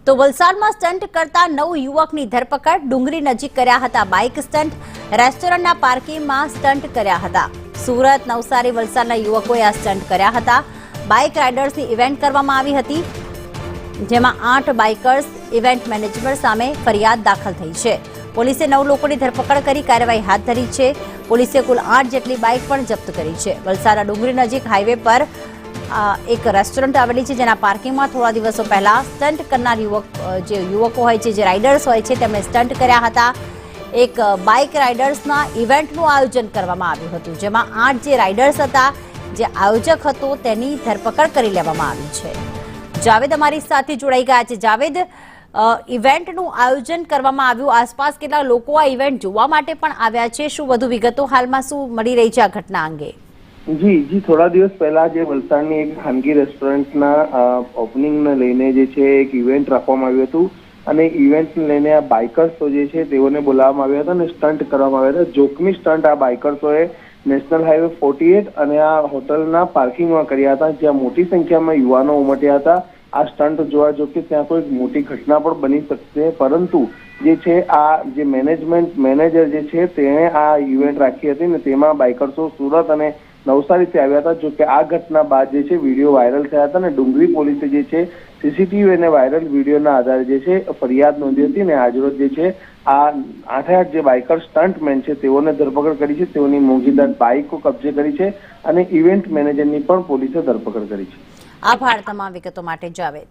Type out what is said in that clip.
તો વલસાડમાં સ્ટન્ટ કરતા 9 યુવકની ધરપકડ. ડુંગરી નજીક કર્યા હતા બાઇક સ્ટન્ટ. રેસ્ટોરન્ટના પાર્કિંગમાં સ્ટન્ટ કર્યા હતા. સુરત, નવસારી, વલસાડના યુવકોએ આ સ્ટન્ટ કર્યા હતા. બાઇક રાઇડર્સની ઇવેન્ટ કરવામાં આવી હતી, જેમાં 8 બાઇકર્સ ઇવેન્ટ મેનેજર સામે ફરિયાદ દાખલ થઈ છે. પોલીસે 9 લોકોની ધરપકડ કરી કાર્યવાહી હાથ ધરી છે. પોલીસે કુલ 8 જેટલી બાઇક પણ જપ્ત કરી છે. વલસાડના ડુંગરી નજીક હાઈવે પર એક રેસ્ટોરન્ટ આવેલી છે, જેના પાર્કિંગમાં થોડા દિવસો પહેલા સ્ટન્ટ કરનાર યુવકો હોય છે, જે રાઇડર્સ હોય છે, તેમણે સ્ટન્ટ કર્યા હતા. એક બાઇક રાઇડર્સના ઇવેન્ટનું આયોજન કરવામાં આવ્યું હતું, જેમાં 8 જે રાઇડર્સ હતા, જે આયોજક હતો, તેની ધરપકડ કરી લેવામાં આવી છે. જાવેદ અમારી સાથે જોડાઈ ગયા છે. જાવેદ, ઇવેન્ટનું આયોજન કરવામાં આવ્યું, આસપાસ કેટલા લોકો આ ઇવેન્ટ જોવા માટે પણ આવ્યા છે, શું વધુ વિગતો હાલમાં શું મળી રહી છે આ ઘટના અંગે? જી થોડા દિવસ પહેલા જે વલસાડની એક ખાનગી રેસ્ટોરન્ટના ઓપનિંગને લઈને જે છે એક ઇવેન્ટ રાખવામાં આવ્યું હતું, અને ઇવેન્ટને લઈને આ બાઇકર્સો જે છે તેઓને બોલાવવામાં આવ્યા હતા અને સ્ટન્ટ કરવામાં આવ્યા હતા. જોખમી સ્ટન્ટ આ બાઇકર્સોએ નેશનલ હાઈવે 48 અને આ હોટલના પાર્કિંગમાં કર્યા હતા, જ્યાં મોટી સંખ્યામાં યુવાનો ઉમટ્યા હતા. આ સ્ટન્ટ જોવા જો કે ત્યાં કોઈ મોટી ઘટના પણ બની શકશે, પરંતુ જે છે આ જે મેનેજર જે છે તેણે આ ઇવેન્ટ રાખી હતી ને તેમાં બાઇકર્સો સુરત અને નવસારીથી આવ્યા હતા. જો કે આ ઘટના બાદ જે છે વિડીયો વાયરલ થયા હતા અને ડુંગરી પોલીસે જે છે સીસીટીવી અને વાયરલ વિડીયોના આધારે જે છે ફરિયાદ નોંધી હતી અને આજરોજ જે છે આ 8 જે બાઇકર સ્ટન્ટમેન છે તેઓને ધરપકડ કરી છે. તેઓની મોંઘીદાર બાઇકો કબજે કરી છે અને ઇવેન્ટ મેનેજરની પણ પોલીસે ધરપકડ કરી છે. આભાર તમામ વિગતો માટે જાવેદ.